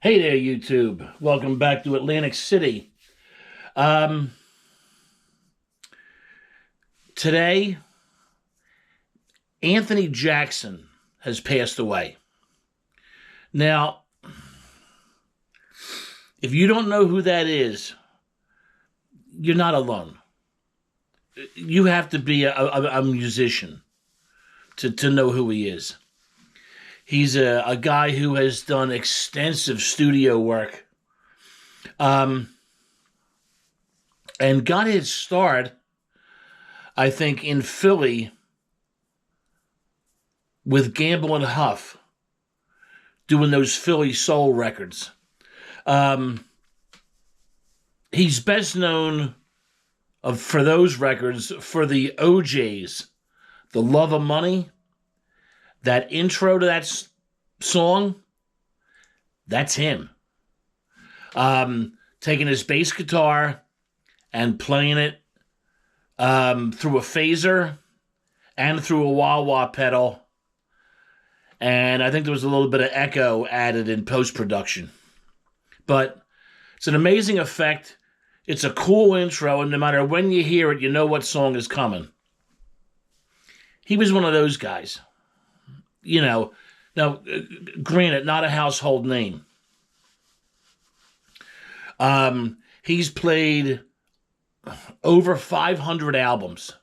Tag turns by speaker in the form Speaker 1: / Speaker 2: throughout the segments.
Speaker 1: Hey there, YouTube. Welcome back to Atlantic City. Um, Today, Anthony Jackson has passed away. Now, if you don't know who that is, you're not alone. You have to be a musician to know who he is. He's a guy who has done extensive studio work um, and got his start, I think, in Philly with Gamble and Huff doing those Philly soul records. Um, he's best known for those records for the OJs, The Love of Money. That intro to that song, that's him. Taking his bass guitar and playing it through a phaser and through a wah-wah pedal. And I think there was a little bit of echo added in post-production. But it's an amazing effect. It's a cool intro, and no matter when you hear it, you know what song is coming. He was one of those guys. Now, granted, not a household name. He's played over 500 albums,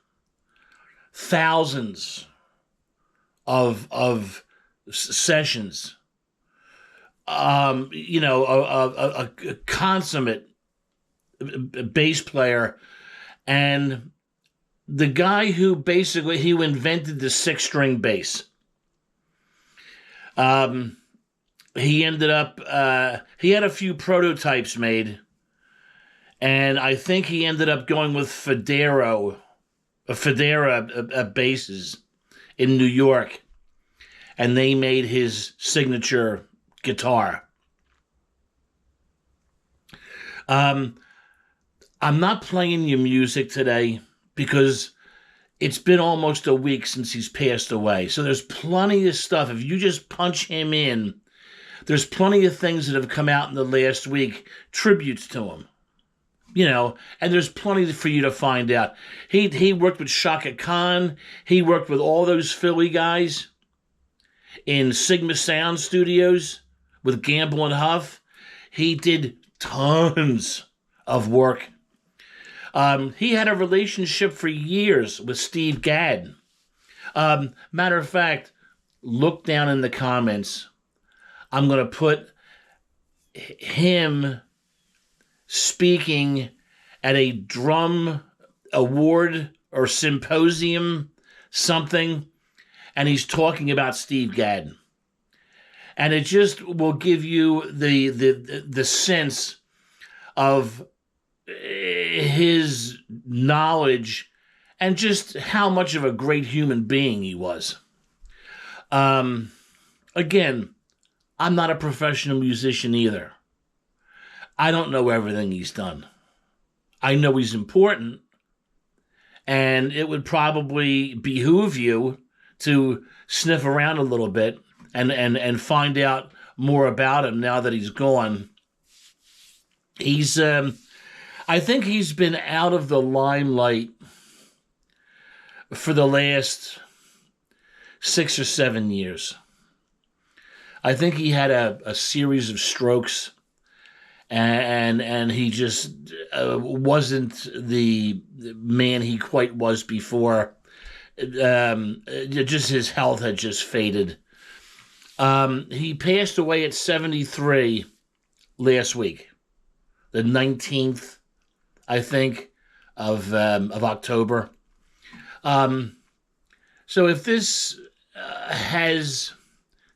Speaker 1: thousands of sessions. A consummate bass player, and the guy who basically he invented the six-string bass. He ended up he had a few prototypes made, and I think he ended up going with Federa basses in New York, and they made his signature guitar. I'm not playing your music today because it's been almost a week since he's passed away. So there's plenty of stuff. If you just punch him in, there's plenty of things that have come out in the last week, tributes to him. And there's plenty for you to find out. He worked with Shaka Khan. He worked with all those Philly guys in Sigma Sound Studios with Gamble and Huff. He did tons of work. He had a relationship for years with Steve Gadd. Matter of fact, look down in the comments. I'm going to put him speaking at a drum award or symposium, something, and he's talking about Steve Gadd. And it just will give you the sense of his knowledge and just how much of a great human being he was. Again, I'm not a professional musician either. I don't know everything he's done. I know he's important, and it would probably behoove you to sniff around a little bit and find out more about him now that he's gone. I think he's been out of the limelight for the last 6 or 7 years. I think he had a series of strokes, and he just wasn't the man he quite was before. Just his health had just faded. He passed away at 73 last week, the 19th, I think, of October. So if this has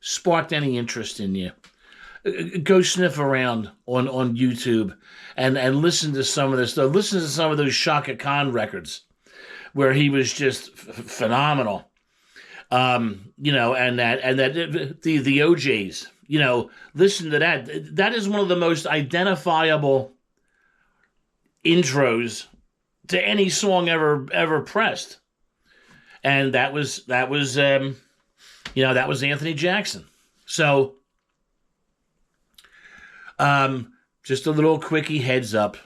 Speaker 1: sparked any interest in you, go sniff around on YouTube and listen to some of this stuff. Listen to some of those Shaka Khan records where he was just phenomenal. And that the OJs, listen to that. That is one of the most identifiable intros to any song ever pressed. And that was Anthony Jackson. So Just a little quickie heads up.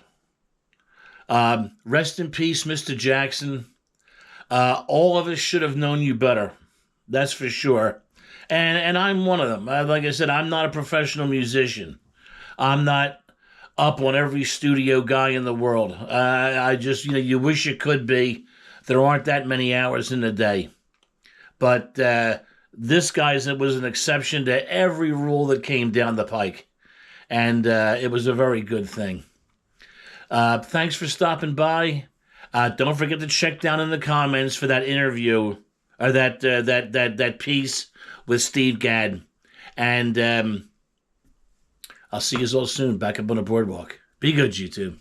Speaker 1: Rest in peace, Mr. Jackson. All of us should have known you better. That's for sure. And I'm one of them. Like I said, I'm not a professional musician. I'm not up on every studio guy in the world. I just, you wish it could be. There aren't that many hours in the day. But this guy's it was an exception to every rule that came down the pike. And it was a very good thing. Thanks for stopping by. Don't forget to check down in the comments for that interview or that piece with Steve Gadd. And I'll see you all soon back up on the boardwalk. Be good, you two.